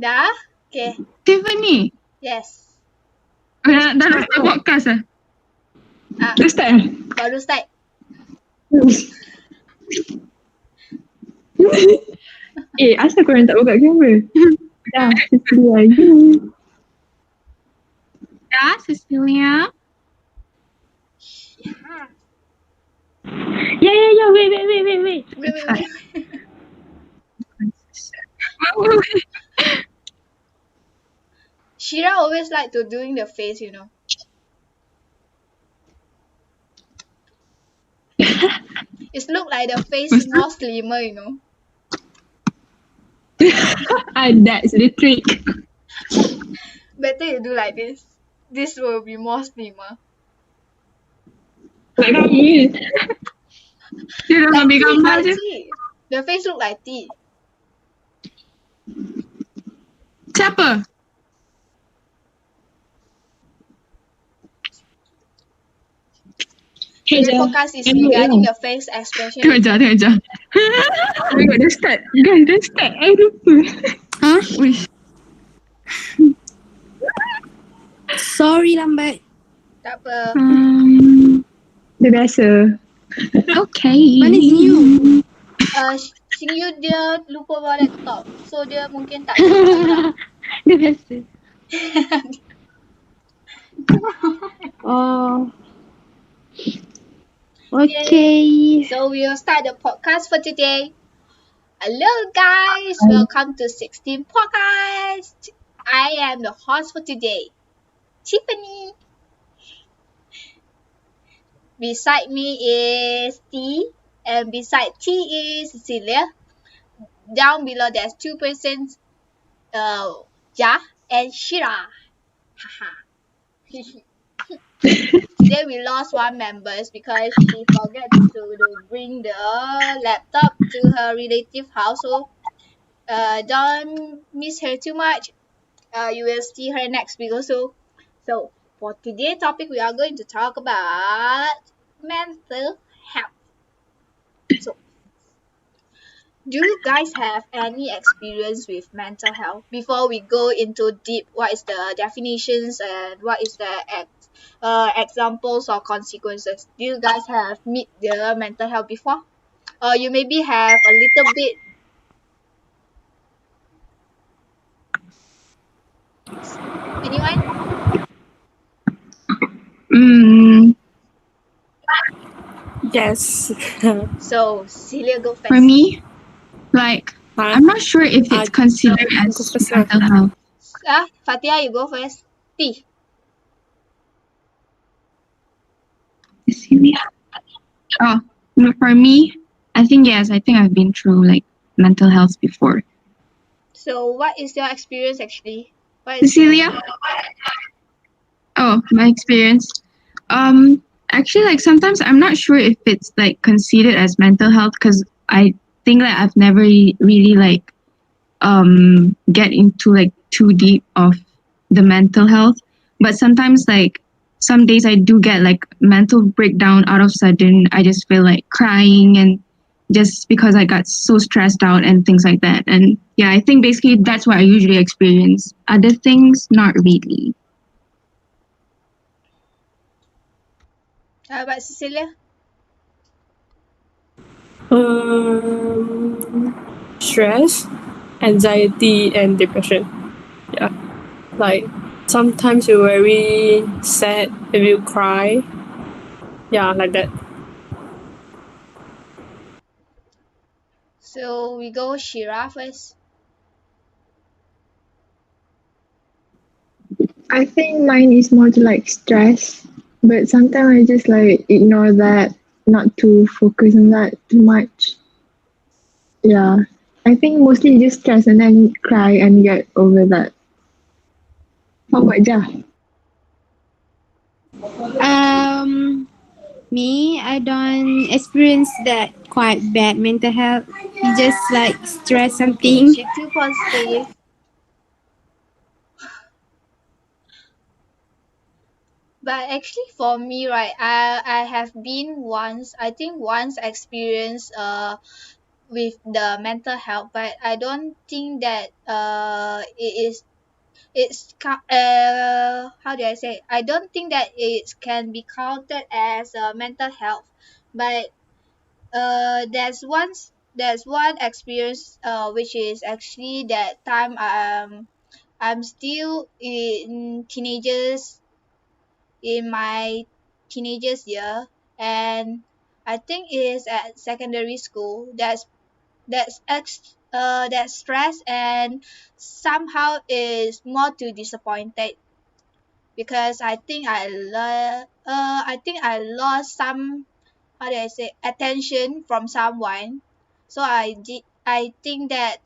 Dah? Okay. Tiffany. Yes. Dah start podcast lah. Dah start? Baru start. Asal korang tak buka kamera? Dah, Cecilia lagi. Dah, Cecilia. Yeah, wait. Wait. Shira always like to doing the face, you know. It look like the face more slimmer, you know. That's the trick. Better you do like this. This will be more slimmer. Like kami. Dia dah ambil gambar je. Tea. The face look like tea. Siapa? The podcast is regarding the face expression. Tengok je. Oh my god, dah start. Guys, dah start. I lupa. Huh? Wish. Sorry lambat. Tak apa. Dah biasa. Okay. Mana Zinyu? Xingyu dia lupa bawa laptop. So dia mungkin tak Dah biasa. Oh. Okay. So we'll start the podcast for today. Hello guys, welcome to 16 Podcast. I am the host for today, Tiffany. Beside me is T, and beside T is Cecilia. Down below there's two persons, Ja and Shira. Haha. Today we lost one member because she forgot to bring the laptop to her relative house. So don't miss her too much. You will see her next week also. So for today's topic, we are going to talk about mental health. So do you guys have any experience with mental health? Before we go into deep, what is the definitions and what is the examples or consequences? Do you guys have meet the mental health before? Or you maybe have a little bit. Anyone? Yes. So Celia, go first. For me, like, I'm not sure if it's considered as mental health. Fatia, you go first. T. Cecilia. Oh, no, for me, I think yes. I think I've been through like mental health before. So what is your experience actually? What is Cecilia? Oh, my experience. Actually, like sometimes I'm not sure if it's like considered as mental health because I think that I've never really like get into like too deep of the mental health. But sometimes like some days I do get like mental breakdown out of sudden. I just feel like crying and just because I got so stressed out and things like that. And yeah, I think basically that's what I usually experience. Other things, not really. How about Cecilia? Stress, anxiety, and depression. Yeah. Like sometimes you're very sad if you cry. Yeah, like that. So we go Shira first. I think mine is more to like stress, but sometimes I just like ignore that, not to focus on that too much. Yeah, I think mostly just stress and then cry and get over that. How about Ja? Me, I don't experience that quite bad mental health. You just like stress something. She too positive. But actually for me, right, I have been once, I think once experienced with the mental health, but I don't think that how do I say, I don't think that it can be counted as mental health. But there's one experience which is actually that time I'm still in my teenagers year, and I think it is at secondary school. That's stress, and somehow is more to disappointed because I think I lost some, how do I say, attention from someone. So I think that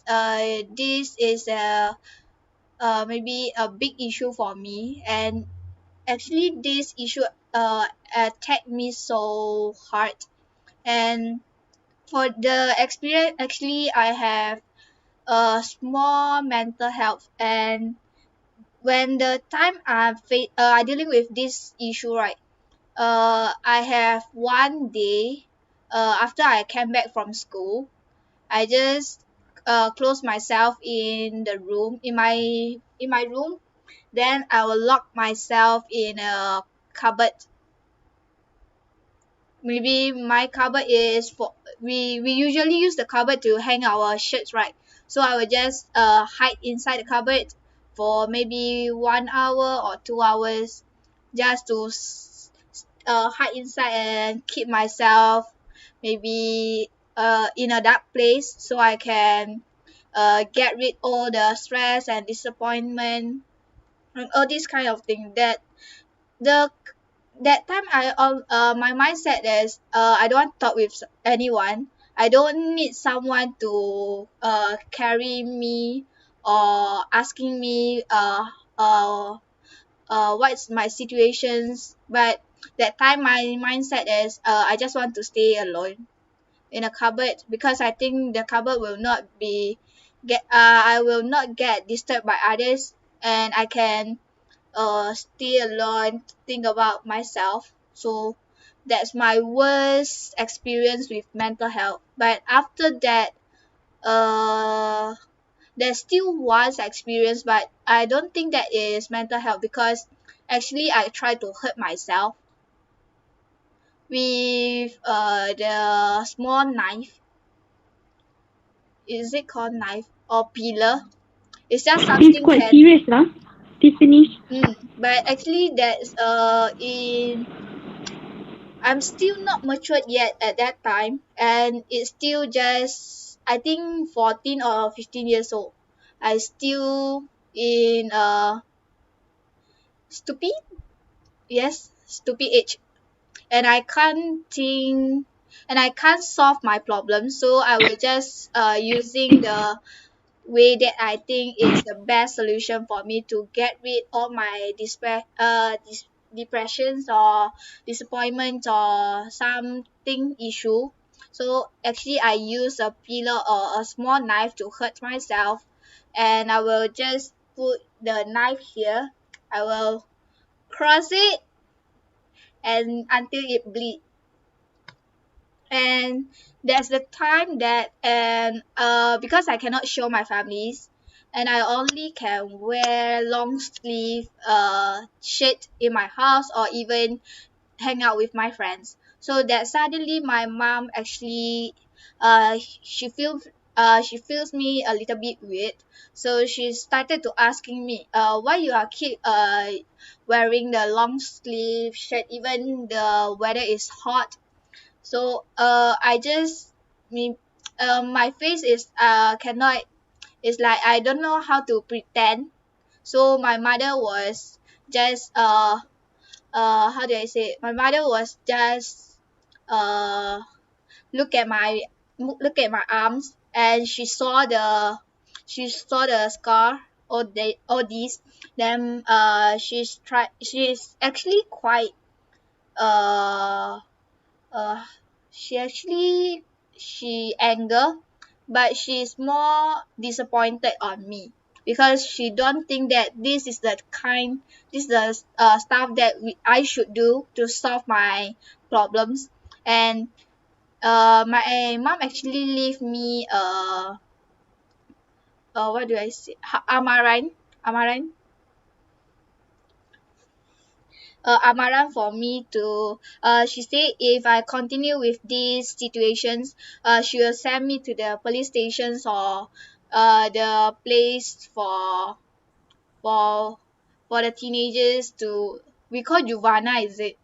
this is a maybe a big issue for me, and actually this issue attacked me so hard. And for the experience, actually I have a small mental health, and when the time I dealing with this issue, right, I have one day after I came back from school, I just close myself in the room in my room. Then I will lock myself in a cupboard. Maybe my cupboard is for, we usually use the cupboard to hang our shirts, right? So I will just hide inside the cupboard for maybe 1 hour or 2 hours, just to hide inside and keep myself maybe in a dark place, so I can get rid all the stress and disappointment and all this kind of thing. The that time my mindset is I don't want to talk with anyone. I don't need someone to carry me or asking me what's my situations. But that time my mindset is I just want to stay alone in a cupboard, because I think the cupboard will not be get I will not get disturbed by others, and I can stay alone, think about myself. So that's my worst experience with mental health. But after that, uh there's still one experience, but I don't think that is mental health, because actually I try to hurt myself with the small knife. Is it called knife or pillar? It's just She's something quite can. serious lah, Tiffany. But actually that's in I'm still not matured yet at that time, and it's still just I think 14 or 15 years old. I still in stupid, yes, stupid age, and I can't think and I can't solve my problem. So I will just using the way that I think is the best solution for me to get rid of my depressions or disappointment or something issue. So actually I use a pillow or a small knife to hurt myself, and I will just put the knife here. I will cross it and until it bleed. And that's the time that, and because I cannot show my families, and I only can wear long sleeve shirt in my house or even hang out with my friends. So that suddenly my mom actually she feels me a little bit weird. So she started to asking me why you are keep wearing the long sleeve shirt even the weather is hot. So I just me my face is cannot, it's like I don't know how to pretend. So my mother was just how do I say it? My mother was just uh look at my look at my arms, and she saw the scar, all these. Then she's actually quite uh uh she actually she anger, but she's more disappointed on me, because she don't think that this is the stuff that I should do to solve my problems. And my mom actually leave me what do I say, amaran amaran for me to she say if I continue with these situations, she will send me to the police stations or the place for for the teenagers to, we call Juvana, is it?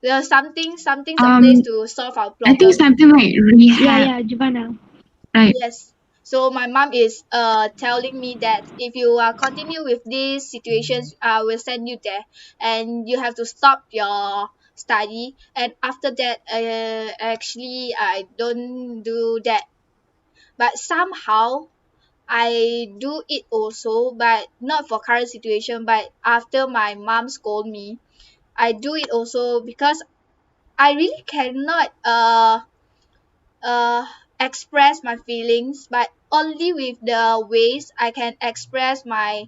There's something's a place Um, to solve our I think problem. something like Yeah, rehab, yeah, Giovanna. right? Yes. So my mom is telling me that if you continue with these situations, I will send you there, and you have to stop your study. And after that, actually I don't do that, but somehow I do it also, but not for current situation. But after my mom scold me, I do it also because I really cannot uh express my feelings, but only with the ways I can express my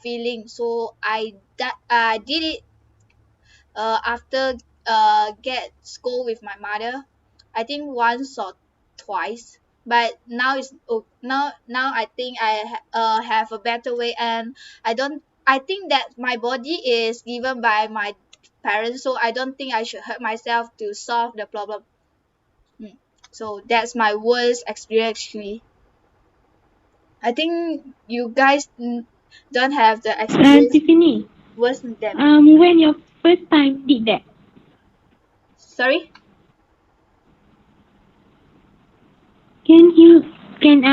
feelings. So I did it after get school with my mother, I think once or twice. But now it's now I think have a better way, and I think that my body is given by my parents, so I don't think I should hurt myself to solve the problem. Mm. So that's my worst experience actually. I think you guys don't have the experience Tiffany, worse than them. when your first time did that, Sorry. can you can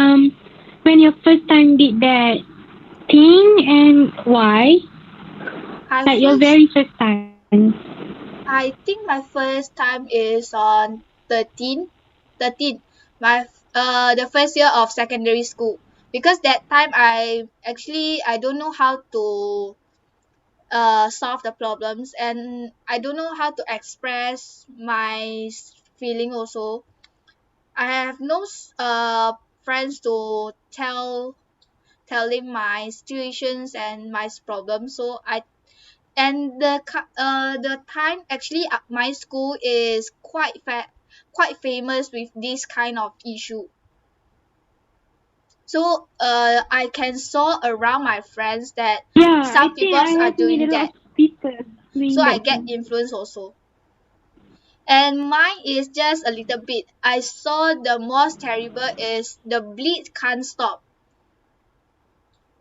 when your first time did that thing and why? I Like your first very first time. I think my first time is on 13, 13. My the first year of secondary school, because that time I don't know how to solve the problems, and I don't know how to express my feeling also. I have no friends to telling my situations and my problems, so I and the time actually my school is quite famous with this kind of issue. So I can saw around my friends that Yeah, I some think people I are have met a doing lot that, of people so doing I that get thing. influence also. And mine is just a little bit. I saw the most terrible is the bleed can't stop.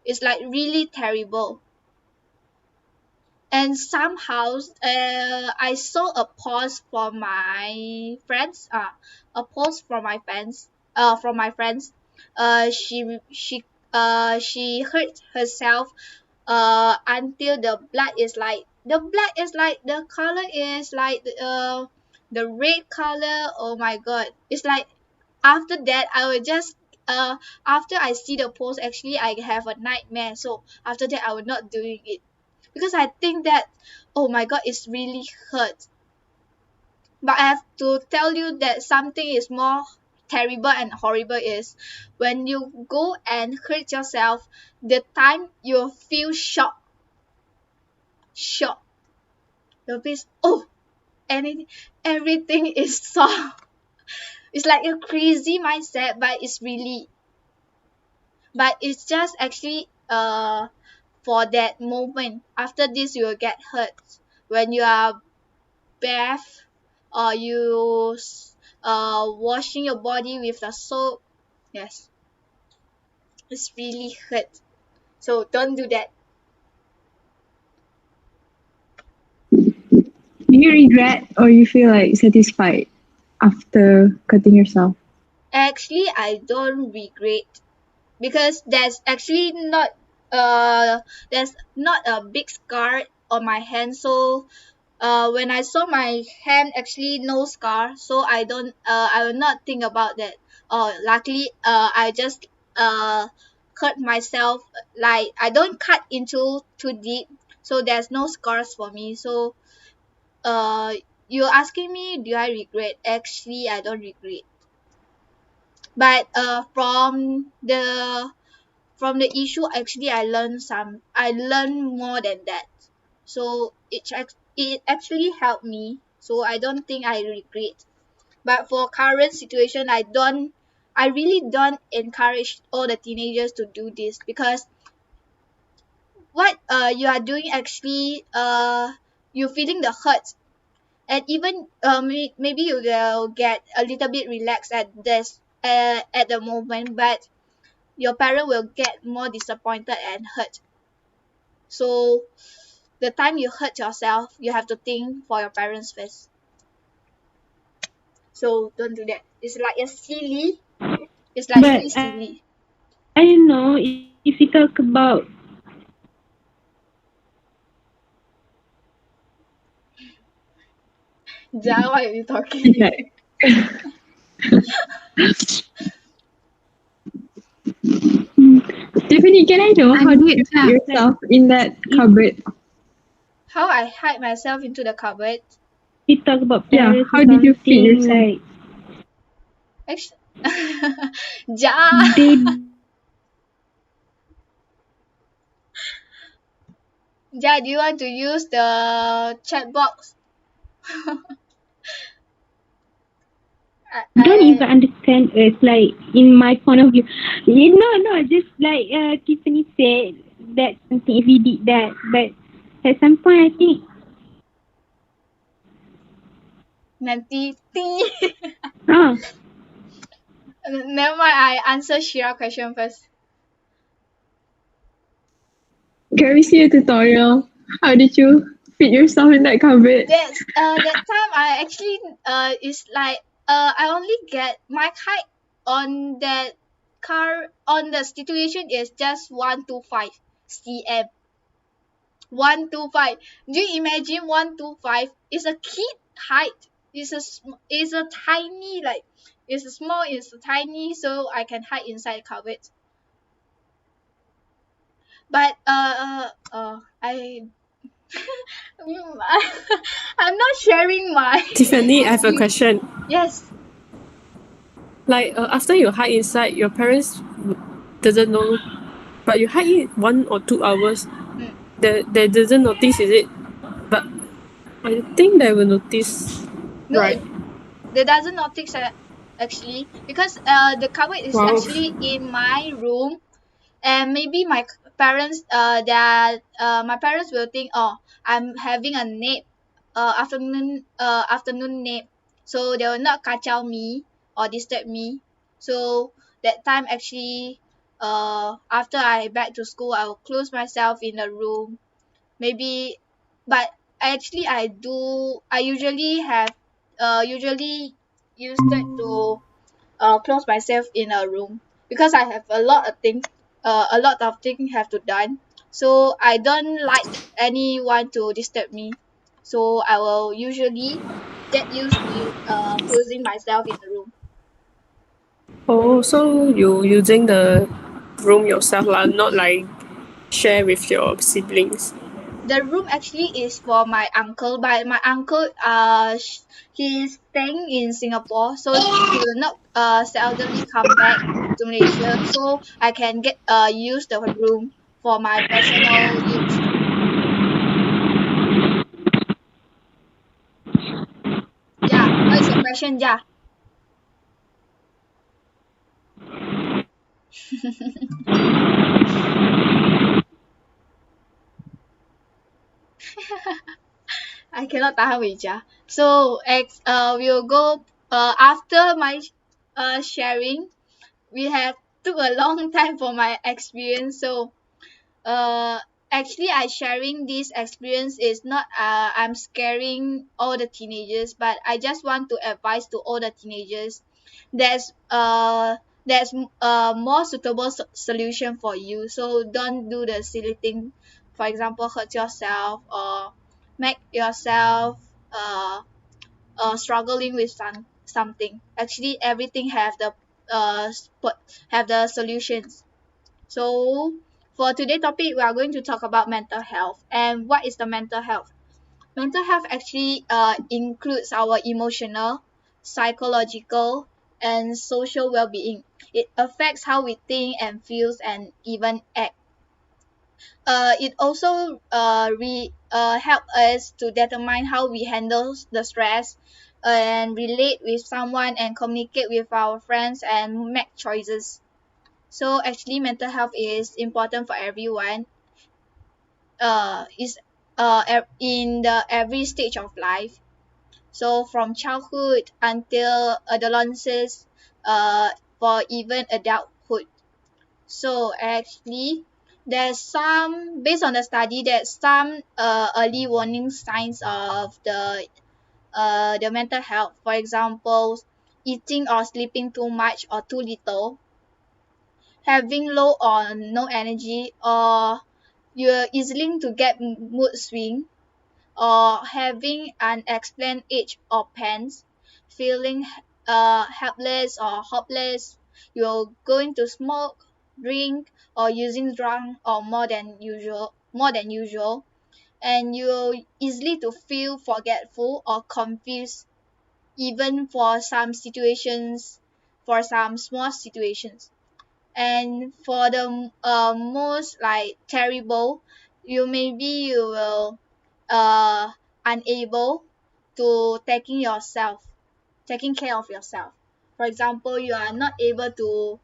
It's like really terrible. And somehow I saw a post from my friends, a post from my friends. She hurt herself until the color is like the red color. Oh my god, it's like after that I will just after I see the post, actually I have a nightmare, so after that I will not doing it, because I think that, oh my god, it's really hurt. But I have to tell you that something is more terrible and horrible is when you go and hurt yourself, the time you feel shock. You'll be, oh, anything, everything is soft. It's like a crazy mindset, but it's just actually for that moment. After this, you will get hurt when you are bath, or washing your body with the soap. Yes, it's really hurt, so don't do that. Do you regret or you feel like satisfied after cutting yourself? Actually, I don't regret, because there's not a big scar on my hand. So when I saw my hand actually no scar, so I will not think about that. Oh, luckily I just cut myself, like I don't cut into too deep, so there's no scars for me. So uh you asking me, do I regret? Actually, I don't regret. But from the issue, actually I learned more than that. So it actually helped me. So I don't think I regret. But for current situation, I really don't encourage all the teenagers to do this, because what you are doing actually, you're feeling the hurt, and even maybe you will get a little bit relaxed at this at the moment, but your parent will get more disappointed and hurt. So the time you hurt yourself, you have to think for your parents first. So don't do that. It's like a silly. It's like But really silly. I don't know if you talk about Ja, why are you talking? Like, Tiffany, can I know I how do you did, put yeah. yourself in that cupboard? How I hide myself into the cupboard? we talk about Yeah, parents how or did you feed something, yourself? Actually, Ja, like they Ja, do you want to use the chat box? don't I even understand us, like in my point of view. No, just like Tiffany said, that something if we did that, but at some point I think nanti ah never mind. I answer Shira question first. Can we see a tutorial? How did you feed yourself in that cupboard? That time I actually is like I only get my height on that car on the situation is just 125 cm. 125. Do you imagine 125 is a kid height? Is a tiny, like it's a small, it's a tiny, so I can hide inside cupboard. But I I'm not sharing my Tiffany, I have a you, question. yes. Like after you hide inside, your parents doesn't know, but you hide it 1 or 2 hours. Mm. They doesn't notice, is it? But I think they will notice, No, right? they doesn't notice actually, because the cupboard is Wow. actually in my room, and maybe my parents that my parents will think, oh, I'm having a nap, afternoon nap, so they will not kacau me or disturb me. So that time actually, after I back to school, I will close myself in the room, maybe. But actually I usually have usually used it to close myself in a room, because I have a lot of things have to done, so I don't like anyone to disturb me, so I will usually get used to closing myself in the room. Oh, so you using the room yourself lah, not like share with your siblings. The room actually is for my uncle, but my uncle he's staying in Singapore, so he will not seldomly come back to Malaysia, so I can get use the room for my personal use. Yeah, what is your question? Yeah. I cannot tahan with Ja. So we'll go after my sharing. We have took a long time for my experience, so uh actually I sharing this experience is not I'm scaring all the teenagers, but I just want to advise to all the teenagers there's more suitable solution for you, so don't do the silly thing, for example hurt yourself or make yourself struggling with something. Actually everything have the have the solutions. So for today's topic, we are going to talk about mental health. And what is the mental health? Mental health actually includes our emotional, psychological, and social well-being. It affects how we think and feels and even act. it also help us to determine how we handle the stress and relate with someone and communicate with our friends and make choices. So actually mental health is important for everyone, is in the every stage of life. So from childhood until adolescence, for even adulthood. So actually, there's some based on the study that some early warning signs of the mental health. For example, eating or sleeping too much or too little, having low or no energy, or you're easily to get mood swing, or having unexplained ache or pains, feeling helpless or hopeless, you're going to smoke, drink, or using drug or more than usual, and you easily to feel forgetful or confused, even for some small situations. And for the most like terrible, you will uh unable to taking care of yourself. For example, you are not able to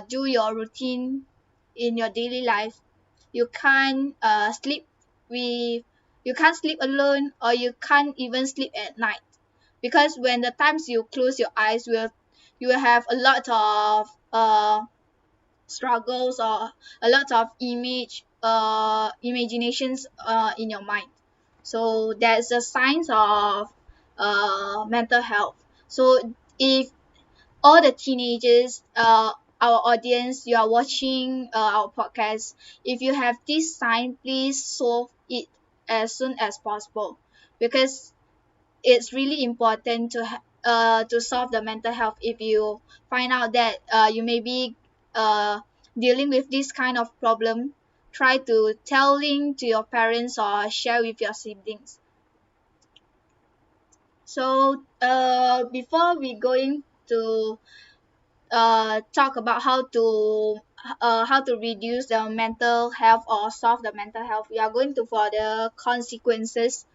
do your routine in your daily life. You can't sleep with you can't sleep alone, or you can't even sleep at night, because when the times you close your eyes, you will have a lot of struggles or a lot of imaginations in your mind. So that's a signs of mental health. So if all the teenagers, our audience, you are watching our podcast, if you have this sign, please solve it as soon as possible, because it's really important to solve the mental health. If you find out that you may be uh dealing with this kind of problem, try to telling to your parents or share with your siblings. So before we going to talk about how to reduce the mental health or solve the mental health, we are going to for the consequences.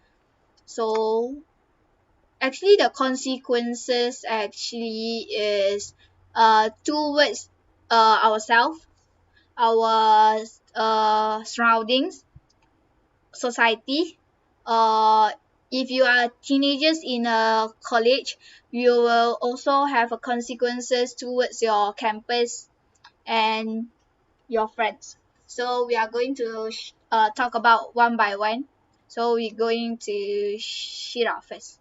So actually the consequences actually is towards ourselves, our surroundings, society. If you are teenagers in a college, you will also have a consequences towards your campus and your friends. So we are going to talk about one by one. So we're going to Shira first.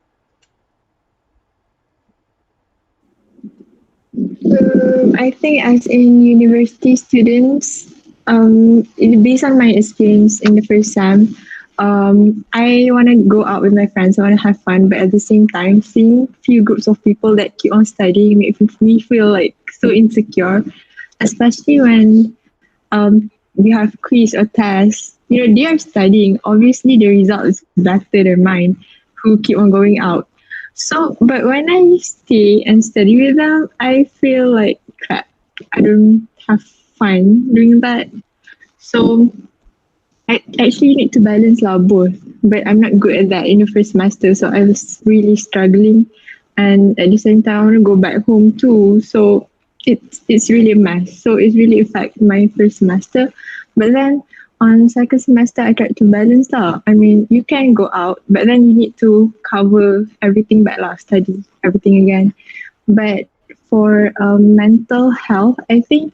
I think as in university students, based on my experience in the first sem, I want to go out with my friends. I want to have fun, but at the same time, seeing few groups of people that keep on studying makes me feel like so insecure, especially when you have quiz or tests. You know, they are studying. Obviously, the result is better than mine, who keep on going out. So, but when I stay and study with them, I feel like crap. I don't have fun doing that. So, I actually need to balance lah both. But I'm not good at that in the first semester, so I was really struggling. And at the same time, I want to go back home too. So it's really a mess. So it really affected my first semester. But then on second semester, I tried to balance lah. I mean, you can go out, but then you need to cover everything back lah, study everything again. But for mental health, I think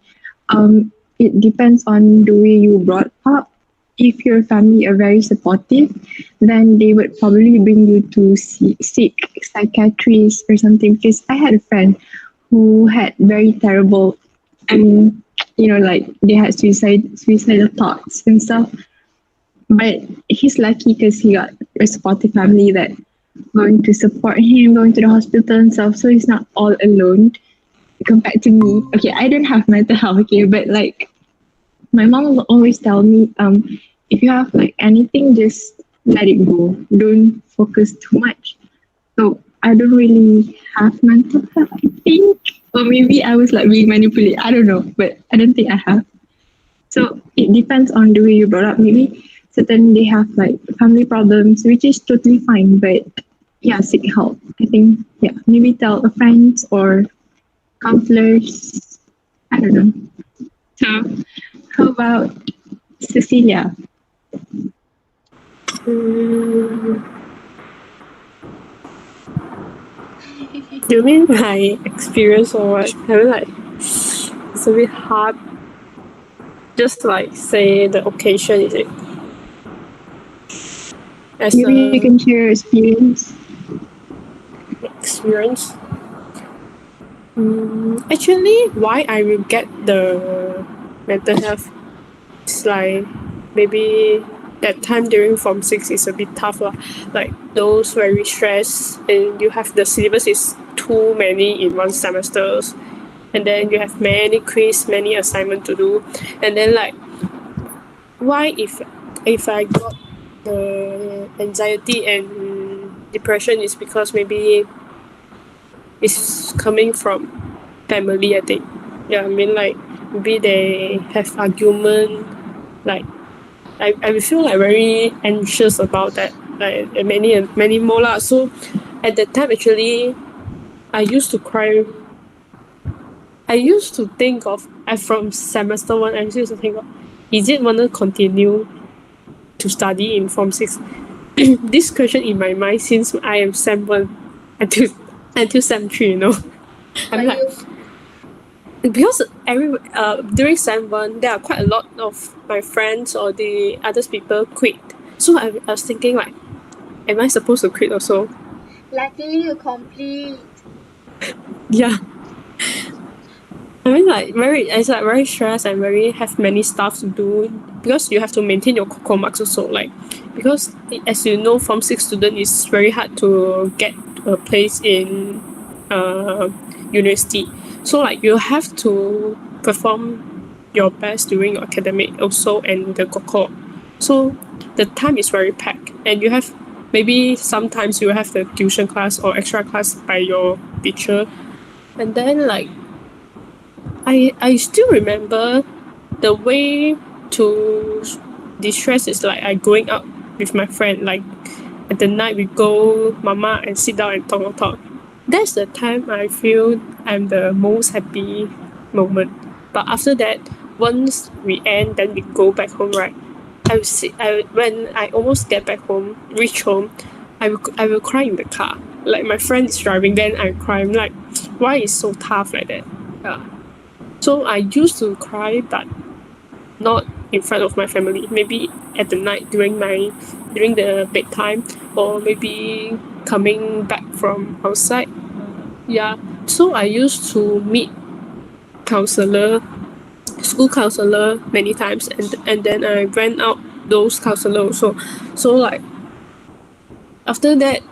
it depends on the way you brought up. If your family are very supportive, then they would probably bring you to seek psychiatrists or something. Because I had a friend who had very terrible, and like they had suicidal thoughts and stuff. But he's lucky because he got a supportive family that going to support him, going to the hospital and stuff. So he's not all alone compared to me. Okay, I don't have mental health, okay, but like my mom will always tell me, if you have like anything, just let it go. Don't focus too much. So I don't really have mental health, I think. Or maybe I was like being manipulated. I don't know, but I don't think I have. So it depends on the way you brought up. Maybe certain they have like family problems, which is totally fine. But yeah, seek help. I think yeah, maybe tell a friend or counselors. I don't know. So how about Cecilia? Mm, do you mean my experience or what? I mean, like, it's a bit hard. Just like say the occasion, is it? As Maybe you a can share your experience. experience. Actually, why I will get the mental health is like maybe that time during Form 6 is a bit tough lah. Like those very stressed and you have the syllabus is too many in one semester, and then you have many quiz, many assignment to do, and then like why if I got the anxiety and depression is because maybe it's coming from family, I think. Yeah, I mean like maybe they have argument, like I will feel like very anxious about that, like and many more lah. So at that time actually I used to cry. I used to think of from semester 1 I used to think of, is it wanna continue to study in Form 6? This question in my mind since I am Sem 1 until Sem 3, you know. I'm But like, because during Sem 1 there are quite a lot of my friends or the other people quit. So I was thinking like, am I supposed to quit also? luckily you complete. Yeah. I mean like it's like very stressed and very have many stuff to do because you have to maintain your core marks also, like because as you know Form 6 student is very hard to get a place in university. So like you have to perform your best during your academic also and the core. So the time is very packed and you have maybe sometimes you have the tuition class or extra class by your teacher, and then like I still remember the way to distress is like I going out with my friend, like at the night we go mama and sit down and talk. That's the time I feel I'm the most happy moment. But after that, once we end, then we go back home, right? When I almost get back home, reach home, I will cry in the car. Like my friend is driving, then I cry. I'm like, why is so tough like that? Yeah. So I used to cry, but not in front of my family. Maybe at the night during the bedtime, or maybe coming back from outside. Yeah. So I used to meet counselor, school counselor many times, and then I ran out those counselor also. So like after that,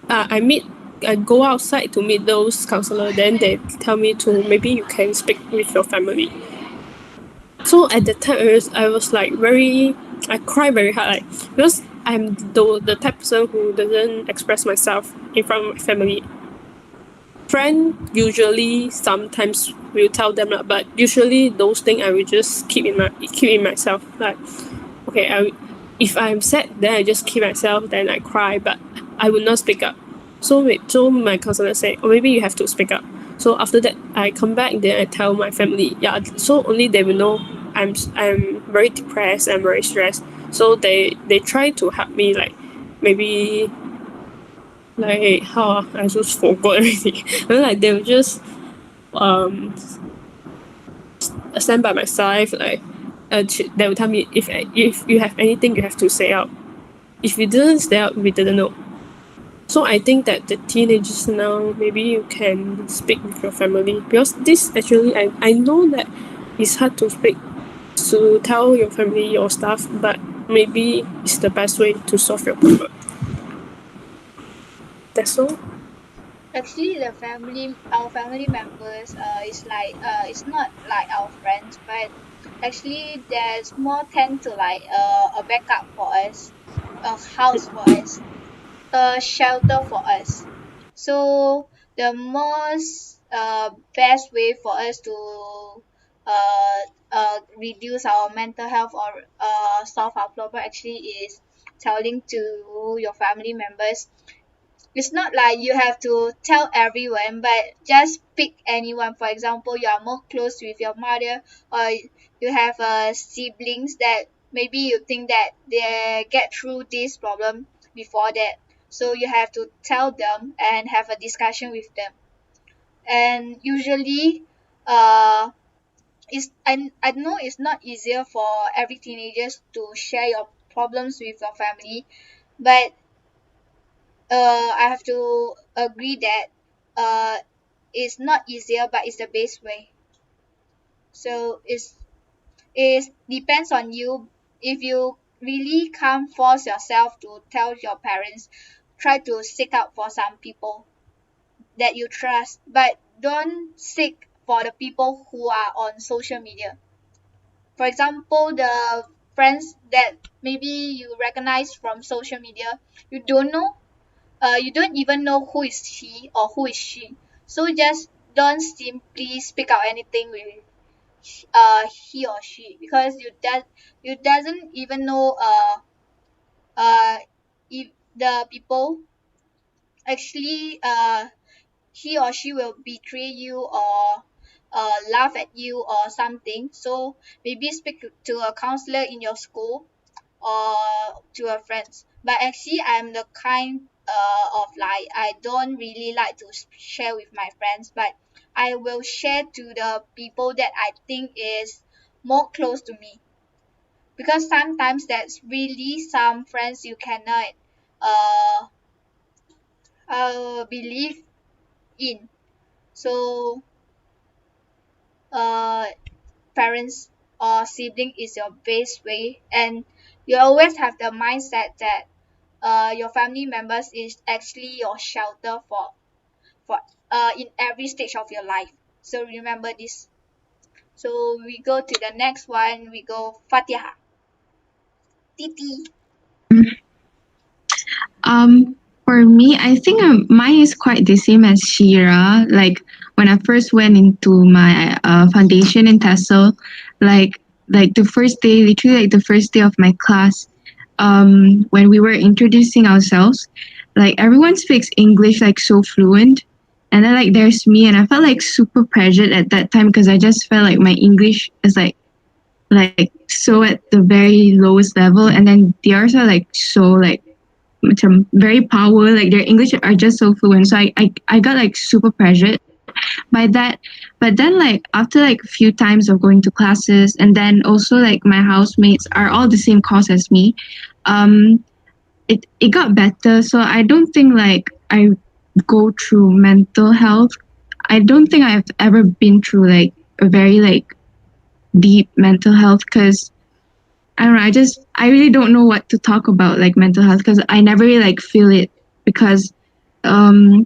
I go outside to meet those counselor. Then they tell me to maybe you can speak with your family. So at the time, I was like I cry very hard, like because I'm the type of person who doesn't express myself in front of my family. Friend usually sometimes will tell them, but usually those things I will just keep in myself. Like, okay, if I'm sad, then I just keep myself, then I cry, but I will not speak up. So my counselor said, oh, maybe you have to speak up. So after that, I come back, then I tell my family. Yeah, so only they will know I'm very depressed, I'm very stressed. So they try to help me, like maybe like how I just forgot already. I mean, like they will just stand by my side, like they will tell me if you have anything you have to say out. If you didn't say out, we didn't know. So I think that the teenagers now, maybe you can speak with your family, because this actually I know that it's hard to speak, to tell your family your stuff, but maybe it's the best way to solve your problem. That's all. Actually, our family members, is like, it's not like our friends, but actually there's more tend to like a backup for us, a house for us, a shelter for us. So the most best way for us to reduce our mental health or solve our problem actually is telling to your family members. It's not like you have to tell everyone, but just pick anyone. For example, you are more close with your mother, or you have siblings that maybe you think that they get through this problem before that. So you have to tell them and have a discussion with them. And usually, I know it's not easier for every teenagers to share your problems with your family, but I have to agree that uh, it's not easier, but it's the best way. So it depends on you. If you really can't force yourself to tell your parents, try to seek out for some people that you trust, but don't seek for the people who are on social media. For example, the friends that maybe you recognize from social media, you don't know, you don't even know who is he or who is she. So just don't simply speak out anything with he or she, because you doesn't even know if the people actually he or she will betray you or laugh at you or something. So maybe speak to a counselor in your school or to your friends. But actually, I'm the kind of like I don't really like to share with my friends, but I will share to the people that I think is more close to me, because sometimes that's really some friends you cannot uh, believe in. So uh, parents or sibling is your best way, and you always have the mindset that your family members is actually your shelter for in every stage of your life. So remember this. So we go to the next one. We go Fatiha. Titi. For me, I think mine is quite the same as Shira. Like when I first went into my foundation in TESOL, like like the first day, literally like the first day of my class, when we were introducing ourselves, like everyone speaks English like so fluent, and then like there's me, and I felt like super pressured at that time because I just felt like my English is like so at the very lowest level, and then the others are like so like macam very power, like their English are just so fluent. So I got like super pressured by that. But then like after like a few times of going to classes, and then also like my housemates are all the same course as me, um it got better. So I don't think like I go through mental health. I don't think I've ever been through like a very like deep mental health, because I don't know. I really don't know what to talk about like mental health, because I never really like feel it, because um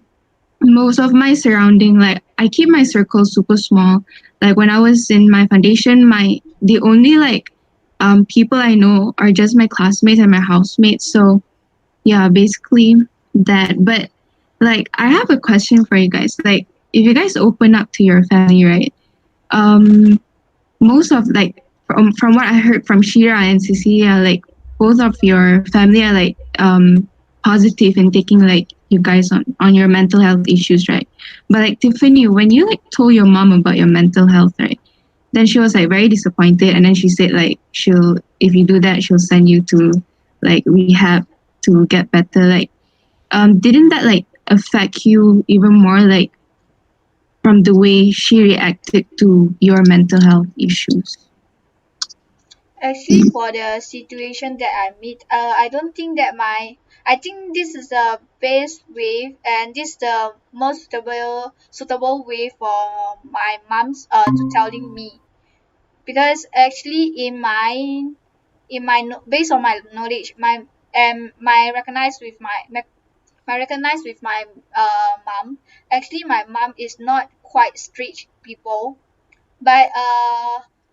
most of my surrounding, like I keep my circle super small. Like when I was in my foundation, my the only like people I know are just my classmates and my housemates. So yeah, basically that. But like I have a question for you guys. Like if you guys open up to your family, right? Um most of like from what I heard from Shira and Cecilia, like both of your family are like positive in taking like you guys on your mental health issues, right? But like Tiffany, when you like told your mom about your mental health, right? Then she was like very disappointed, and then she said like she'll if you do that, she'll send you to like rehab to get better. Like didn't that like affect you even more, like from the way she reacted to your mental health issues? Actually, for the situation that I meet, I don't think that I think this is the best way, and this is the most suitable way for my mom's to telling me, because actually based on my knowledge, my recognize with my recognize with my mom. Actually, my mom is not quite strict people, but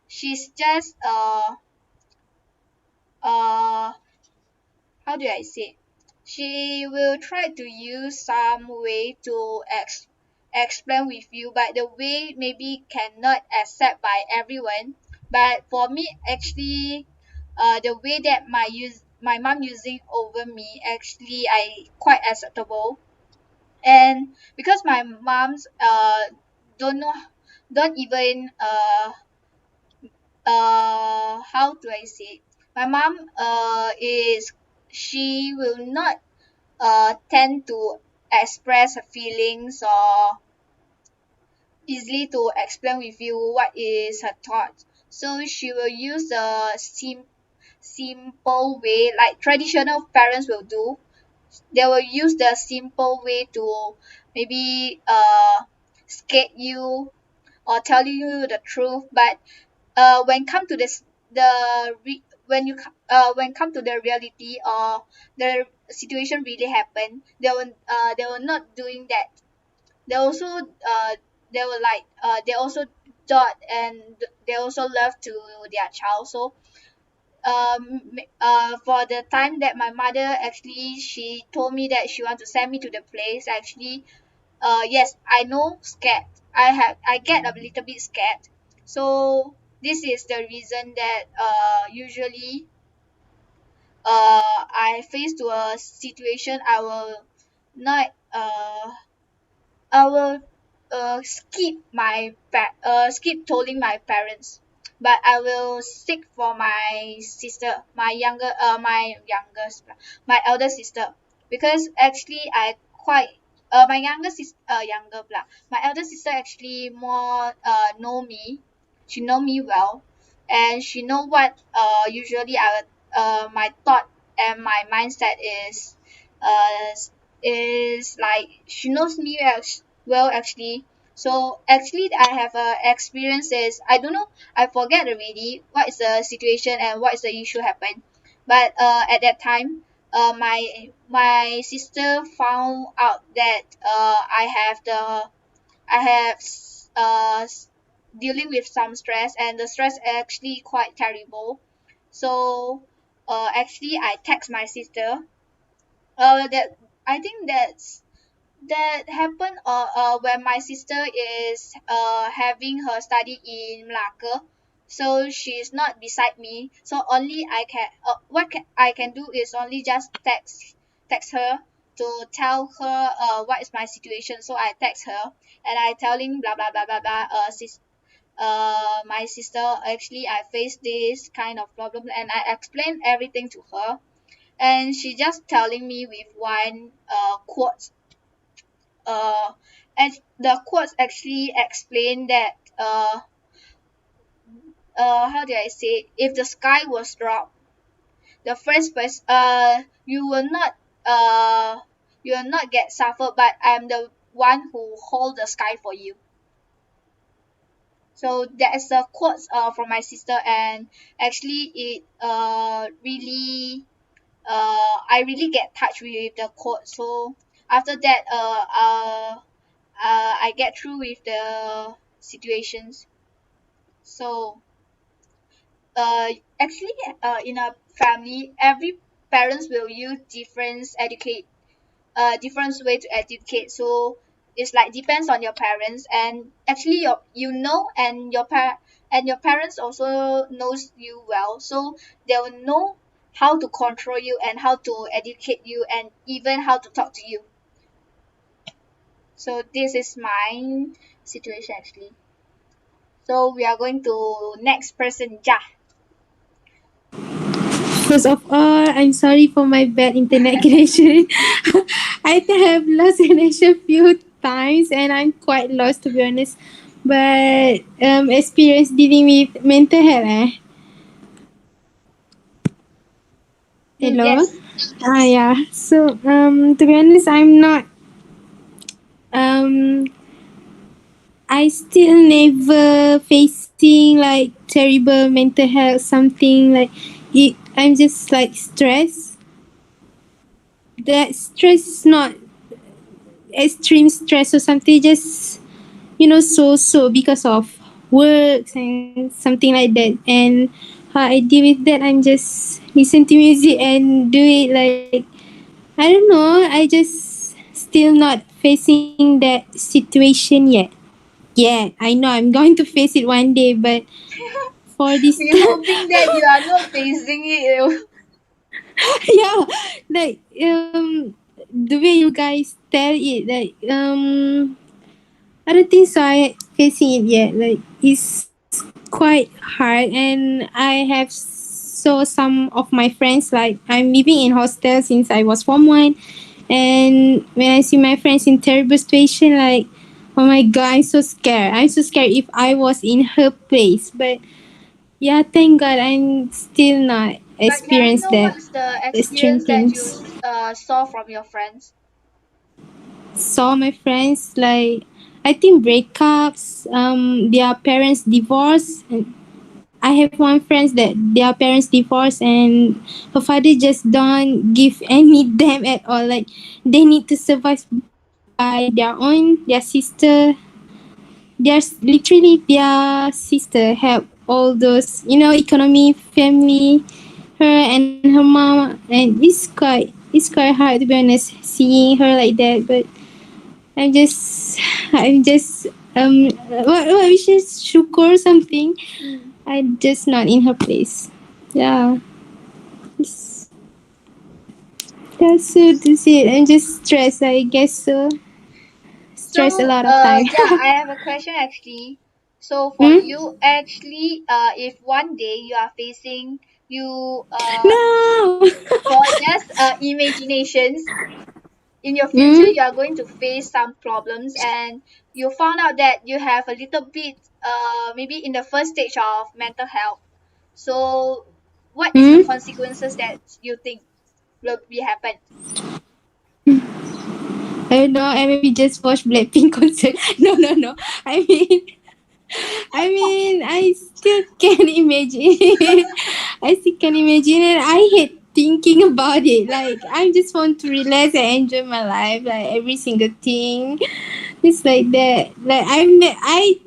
she's just uh how do I say? She will try to use some way to explain with you, but the way maybe cannot accept by everyone. But for me, actually, the way that my mom using over me, actually, I quite acceptable. And because my mom's don't know, don't even how do I say it? My mom is, she will not tend to express her feelings or easily to explain with you what is her thoughts. So she will use the simple way like traditional parents will do. They will use the simple way to maybe scare you or tell you the truth. But when come to this when come to the reality or the situation really happen, they will not doing that. They also they will like they also dot and they also love to their child. So for the time that my mother actually she told me that she want to send me to the place, actually yes, I know scared. I get a little bit scared. So this is the reason that usually I face to a situation, I will not I will skip telling my parents, but I will seek for my sister, my youngest, my elder sister, because actually I quite my younger sister younger blah. My elder sister actually more know me. She know me well, and she know what usually I my thought and my mindset uh is like she knows me well actually. So actually I have experiences. I don't know, I forget already what is the situation and what is the issue happened. But at that time my sister found out that I have dealing with some stress, and the stress actually quite terrible. So actually I text my sister that I think that happened when my sister is having her study in Malacca. So she's not beside me. So only I can do is only just text her to tell her what is my situation. So I text her and I telling blah blah blah blah blah my sister, actually I face this kind of problem, and I explained everything to her, and she just telling me with one quote. uh and the quotes actually explain that how do I say, if the sky was dropped, the first person uh you will not get suffer, but I'm the one who hold the sky for you. So that is the quotes from my sister, and actually it really I really get touched with the quote. So after that I get through with the situations. So actually in a family, every parents will use different way to educate. So it's like depends on your parents, and actually you know, and and your parents also knows you well, so they will know how to control you and how to educate you and even how to talk to you. So this is my situation actually. So we are going to next person, Ja. First of all, I'm sorry for my bad internet connection. I think I have lost connection few times and I'm quite lost to be honest. But experience dealing with mental health Hello? Yes. Yeah. So to be honest I'm not um I still never facing like terrible mental health something like it I'm just like stressed. That stress is not extreme stress or something, just so because of work and something like that. And how I deal with that, I'm just listen to music and do it like I don't know, I just still not facing that situation yet. Yeah, I know I'm going to face it one day, but for this We hoping that you are not facing it. yeah, like the way you guys tell it, like I don't think so. I facing it yet. Like it's quite hard, and I have saw some of my friends. Like I'm living in hostel since I was form one, and when I see my friends in terrible situation, like oh my god, I'm so scared. I'm so scared if I was in her place. But yeah, thank God I'm still not But may I experienced know that what's the extreme experience that you things. saw from your friends? Saw my friends like I think breakups, their parents divorce, and I have one friend that their parents divorce and her father just don't give any damn at all. Like they need to survive by their own. Their sister, literally their sister help all those economy, family, her and her mom, and it's quite hard to be honest seeing her like that. But I'm just I'm just what we should syukur something. I'm just not in her place. Yeah. It's, that's it. I'm just stressed, I guess so. Stressed a So, lot of time. yeah, I have a question actually. So for Hmm? you, actually, if one day you are facing you No. for just imaginations in your future, Hmm? you are going to face some problems, and you found out that you have a little bit maybe in the first stage of mental health. So, what is the Hmm? consequences that you think will be happen? I don't know. I maybe just watch Blackpink concert. No, no, no. I mean, I still can imagine. I still can imagine, and I hate thinking about it. Like, I just want to relax and enjoy my life, like every single thing. It's like that. Like, I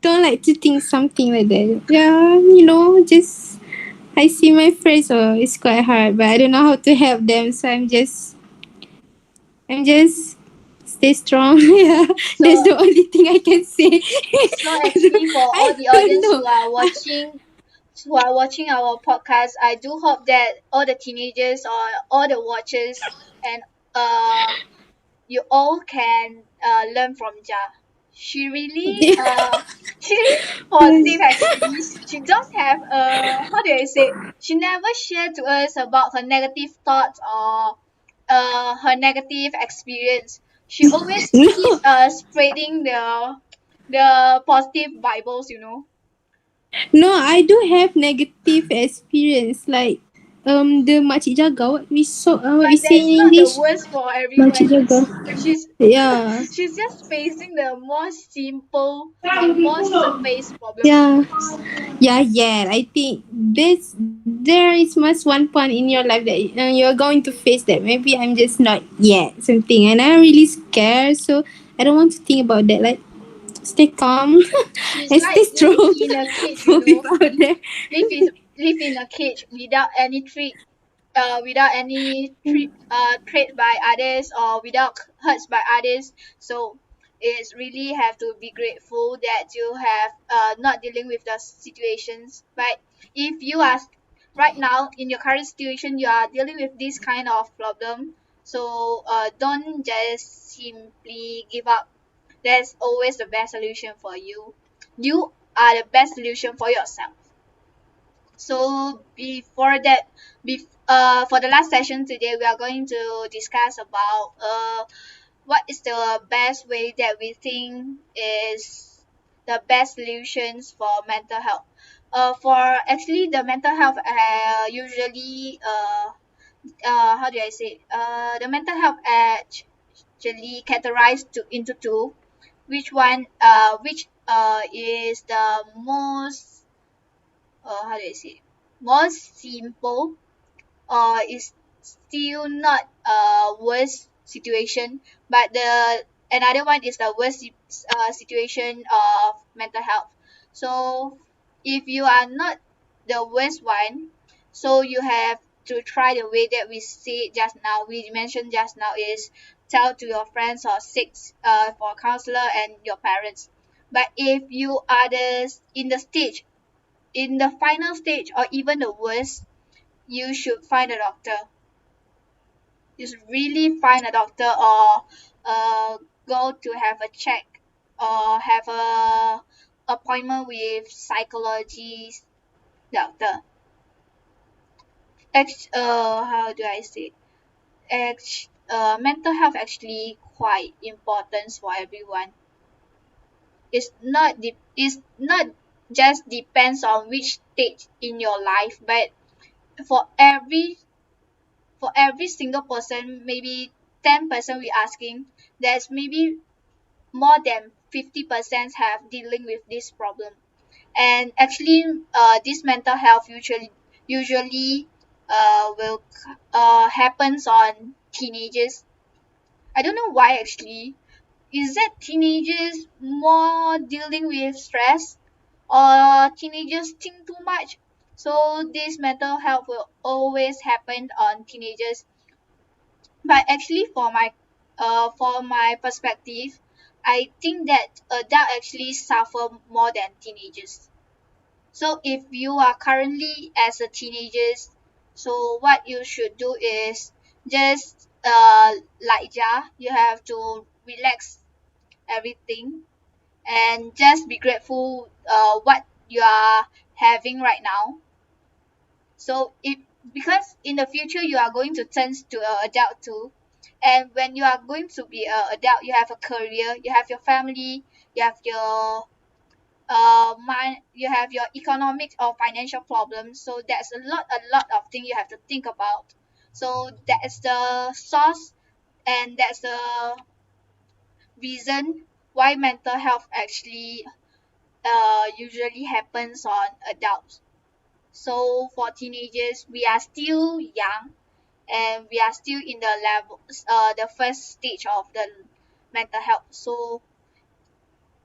don't like to think something like that. Yeah, just I see my friends. Oh, it's quite hard, but I don't know how to help them. So I'm just stay strong. Yeah, that's So, the only thing I can say. so actually, for all I the don't audience know. who are watching our podcast, I do hope that all the teenagers or all the watchers and uh you all can learn from Ja. She really she really positive actually. She just have how do I say, she never shared to us about her negative thoughts or her negative experience. She always keeps No, spreading the positive Bibles, you know. no, I do have negative experience. Like the makcik jaga. What we But say that's in not the English? worst for Makcik everyone. jaga. She's Yeah. she's just facing the most simple or most surface problem. Yeah. Yeah, yeah. I think there is must one point in your life that you're going to face that. Maybe I'm just not yet something, and I'm really scared. So I don't want to think about that. Like stay calm She's and stay like live strong in a cage, you for know. people out there. Live in a cage without any trait by others or without hurts by others. So it's really have to be grateful that you have not dealing with the situations. But if you are right now in your current situation, you are dealing with this kind of problem. So don't just simply give up. There's always the best solution for you. You are the best solution for yourself. So before that, for the last session today, we are going to discuss about what is the best way that we think is the best solutions for mental health. For actually the mental health, usually how do I say? The mental health actually categorized into two. Which is the most how do I say? Most simple is still not worst situation, but the another one is the worst situation of mental health. So if you are not the worst one, so you have to try the way that we say just now, we mentioned just now, is tell to your friends or seek for a counselor and your parents. But if you are in the stage in the final stage or even the worst, you should find a doctor. You should really find a doctor, or go to have a check, or have a appointment with psychologist doctor. How do I say? Mental health actually quite important for everyone. It's not just depends on which stage in your life, but for every single person, maybe 10% we asking, there's maybe more than 50% have dealing with this problem. And actually, this mental health usually will happens on teenagers. I don't know why actually. Is that teenagers more dealing with stress, or teenagers think too much? So this mental health will always happen on teenagers. But actually, for my perspective, I think that adult actually suffer more than teenagers. So if you are currently as a teenagers, so what you should do is just like Ja, you have to relax everything and just be grateful what you are having right now. So if, because in the future you are going to turn to an adult too, and when you are going to be an adult, you have a career, you have your family, you have your mind, you have your economic or financial problems. So that's a lot of things you have to think about. So that's the source, and that's the reason why mental health actually usually happens on adults. So for teenagers, we are still young, and we are still in the level, the first stage of the mental health. So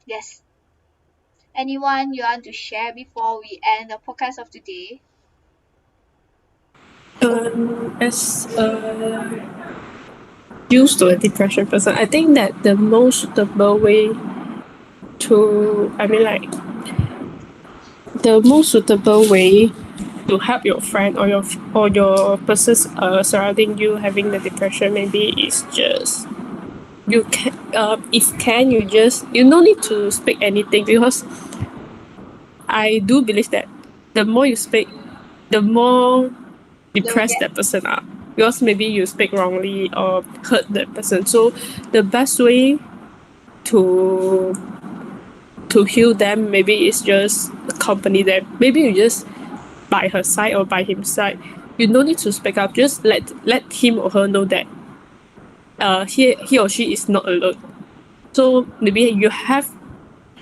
yes, anyone you want to share before we end the podcast of today? As used to a depression person, I think that the most suitable way the most suitable way to help your friend or your persons surrounding you having the depression maybe is just you can if can you no need to speak anything, because I do believe that the more you speak, the more They will depressed get that person are, because maybe you speak wrongly or hurt that person. So the best way to heal them maybe is just accompany them. Maybe you just by her side or by his side. You no need to speak up. Just let him or her know that he or she is not alone. So maybe you have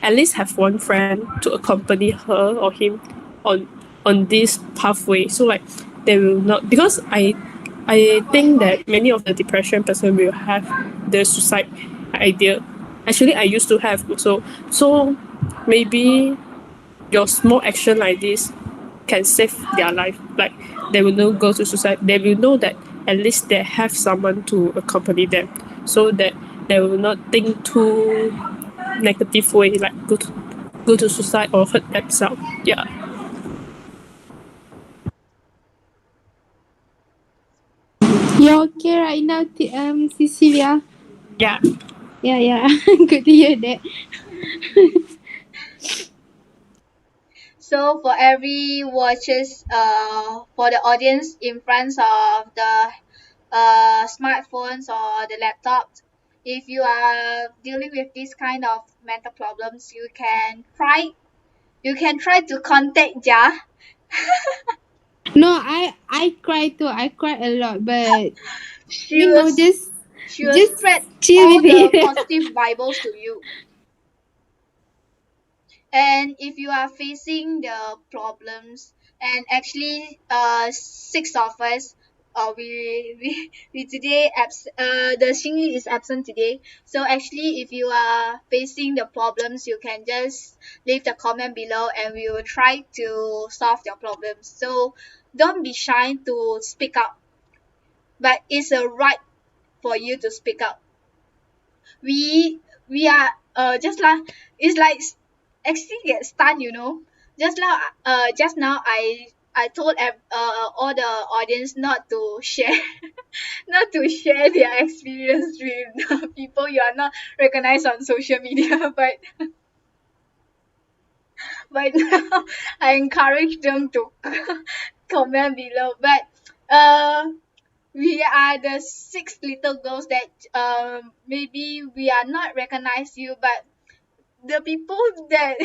at least have one friend to accompany her or him on this pathway. So like they will not, because I think that many of the depression person will have the suicide idea. Actually, I used to have also. So maybe your small action like this can save their life. Like they will not go to suicide. They will know that at least they have someone to accompany them, so that they will not think too negative way, like go to suicide or hurt themselves. Yeah. You're okay right now, Cecilia? Yeah. Yeah, yeah. Good to hear that. so for every watches, for the audience in front of the smartphones or the laptops, if you are dealing with this kind of mental problems, you can try to contact Ja. No, I cry too. I cry a lot, but She will just spread chill all with the it. positive Bibles to you. And if you are facing the problems, and actually six of us, we today the Xingyi is absent today. So actually, if you are facing the problems, you can just leave the comment below, and we will try to solve your problems. So don't be shy to speak up, but it's a right for you to speak up. We are just like, it's like actually get stunned, just now I told all the audience not to share not to share their experience with the people you are not recognized on social media, but now I encourage them to comment below. But we are the six little girls that maybe we are not recognize you, but the people that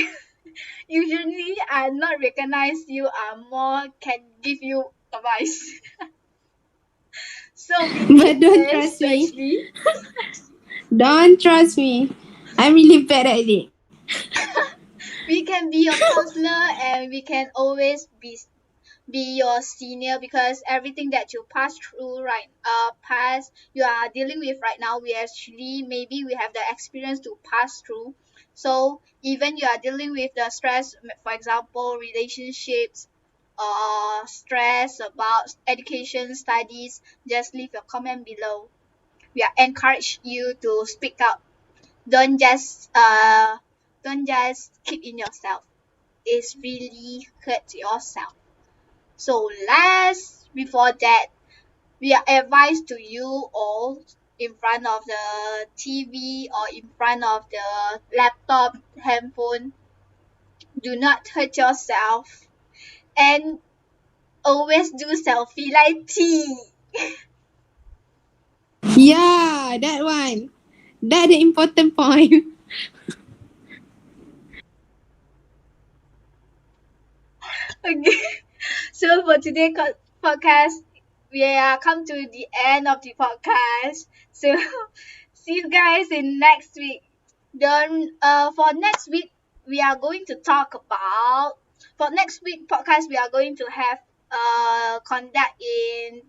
usually are not recognize you are more can give you advice. So we But don't can trust me. especially Don't trust me. I'm really bad at it. we can be your counselor and we can always be your senior, because everything that you pass through past you are dealing with right now, we actually maybe we have the experience to pass through. So even you are dealing with the stress, for example relationships or stress about education studies, just leave your comment below. We are encourage you to speak up. don't just uh don't just keep in yourself. It's really hurt yourself. So last before that, we are advised to you all in front of the TV or in front of the laptop, handphone, do not hurt yourself and always do selfie like tea. Yeah, that one. That the important point. Okay. So for today's podcast, we are come to the end of the podcast. So see you guys in next week. Then for next week we are going to talk about, for next week podcast we are going to have conduct in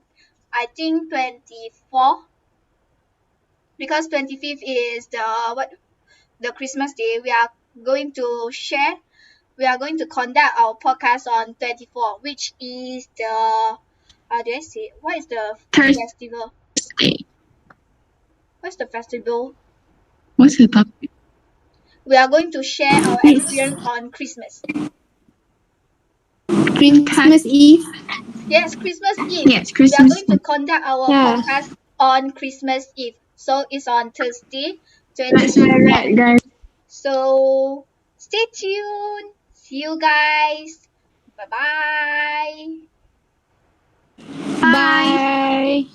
I think 24, because 25th is the what the Christmas day. We are going to conduct our podcast on 24, which is the how do I say, what is the festival? Thursday. What's the festival? What's the topic? We are going to share our experience on Christmas. Christmas Eve. Yes, Christmas Eve. Yes, We are Christmas. going to conduct our Yeah. podcast on Christmas Eve. So it's on Thursday, That's where 25th. right, guys. So stay tuned. See you guys. Bye-bye. Bye.